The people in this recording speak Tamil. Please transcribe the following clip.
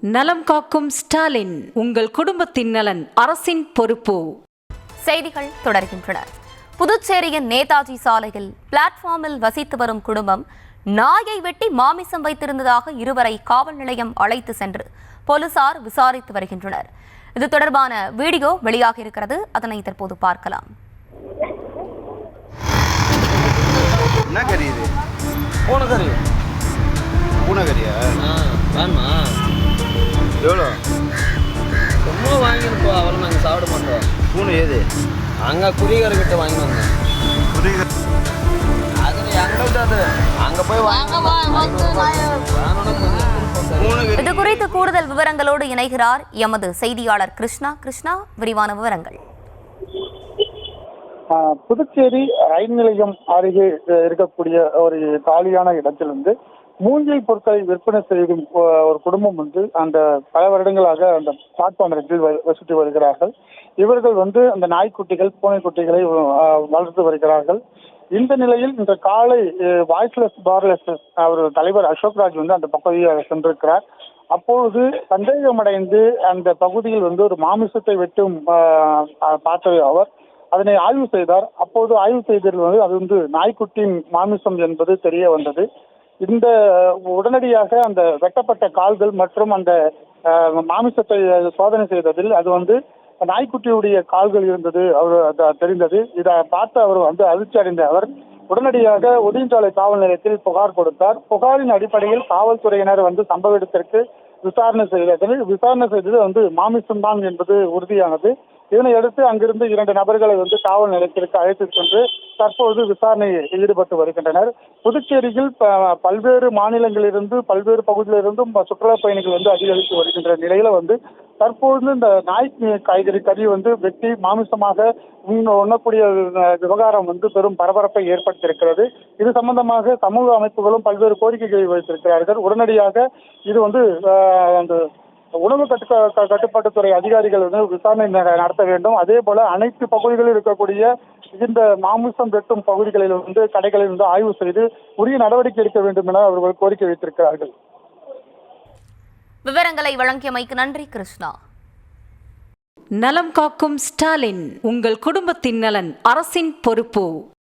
நலம் காக்கும் ஸ்டாலின், உங்கள் குடும்பத்தின் நலன் அரசின் பொறுப்பு. செய்திகள் தொடர்கின்றன. புதுச்சேரியின் நேதாஜி சாலையில் பிளாட்ஃபார்மில் வசித்து வரும் குடும்பம் நாயை வெட்டி மாமிசம் வைத்திருந்ததாக இருவரை காவல் நிலையம் அழைத்து சென்று போலீசார் விசாரித்து வருகின்றனர். இது தொடர்பான வீடியோ வெளியாக இருக்கிறது. அதனை தற்போது பார்க்கலாம். என்ன கறி இது? பூனைக்கறி. பூனைக்கறியா? வேணுமா? எவ்வளோ? சும்மா வாங்கிட்டு போ, அவரை நாங்கள் சாப்பிட மாட்டோம். பூனை ஏது? அங்கே குறிகர்கிட்ட வாங்கி வந்தேன். அது எங்கே விட்டாது, அங்கே போய் இது குறித்து கூடுதல் விவரங்களோடு இணைகிறார் எமது செய்தியாளர் கிருஷ்ணா. கிருஷ்ணா, விரிவான விவரங்கள். புதுச்சேரி ரயில் நிலையம் அருகே இருக்கக்கூடிய ஒரு காலியான இடத்திலிருந்து மூங்கில் பொருட்களை விற்பனை செய்யும் ஒரு குடும்பம் அந்த பல வருடங்களாக அந்த பிளாட்ஃபார்ம் இடத்தில் வசித்து வருகிறார்கள். இவர்கள் அந்த நாய்க்குட்டிகள், பூனைக்குட்டிகளை வளர்த்து வருகிறார்கள். இந்த நிலையில் இந்த காலை வாய்ஸ்லெஸ் பார்லெஸ் அவர் தலைவர் அசோக்ராஜ் அந்த பகுதியை சென்றிருக்கிறார். அப்பொழுது சந்தேகமடைந்து அந்த பகுதியில் ஒரு மாமிசத்தை வெட்டும் பார்த்த அவர் அதனை ஆய்வு செய்தார். அப்போது ஆய்வு செய்ததில் அது நாய்க்குட்டியின் மாமிசம் என்பது தெரிய வந்தது. இந்த உடனடியாக அந்த வெட்டப்பட்ட கால்கள் மற்றும் அந்த மாமிசத்தை சோதனை செய்ததில் அது நாய்க்குட்டியுடைய கால்கள் இருந்தது அவர் தெரிந்தது. இதை பார்த்து அவர் அதிர்ச்சி அடைந்த அவர் உடனடியாக ஒடிஞ்சாலை காவல் நிலையத்தில் புகார் கொடுத்தார். புகாரின் அடிப்படையில் காவல்துறையினர் சம்பவ இடத்திற்கு விசாரணை செய்தது மாமிசம் தான் என்பது உறுதியானது. இதனையடுத்து அங்கிருந்து 2 நபர்களை காவல் நிலையத்திற்கு அழைத்து சென்று தற்போது விசாரணையில் ஈடுபட்டு வருகின்றனர். புதுச்சேரியில் பல்வேறு மாநிலங்களிலிருந்து பல்வேறு பகுதியிலிருந்தும் சுற்றுலா பயணிகள் அதிகரித்து வருகின்ற நிலையில தற்போது இந்த நாய் காய்கறி கறி வெட்டி மாமிசமாக உண்ணக்கூடிய விவகாரம் பெரும் பரபரப்பை ஏற்படுத்தியிருக்கிறது. இது சம்பந்தமாக சமூக அமைப்புகளும் பல்வேறு கோரிக்கைகளை வைத்திருக்கிறார்கள். உடனடியாக இது அந்த உணவு கட்டுப்பாட்டுத்துறை அதிகாரிகள் விசாரணை நடத்த வேண்டும். அதே போல அனைத்து பகுதிகளில் இருக்கக்கூடிய இந்த மாமிசம் வெட்டும் பகுதிகளில் கடைகளில் ஆய்வு செய்து உரிய நடவடிக்கை எடுக்க வேண்டும் என அவர்கள் கோரிக்கை வைத்திருக்கிறார்கள். விவரங்களை வழங்கியமைக்கு நன்றி கிருஷ்ணா. நலம் காக்கும் ஸ்டாலின், உங்கள் குடும்பத்தின் நலன் அரசின் பொறுப்பு.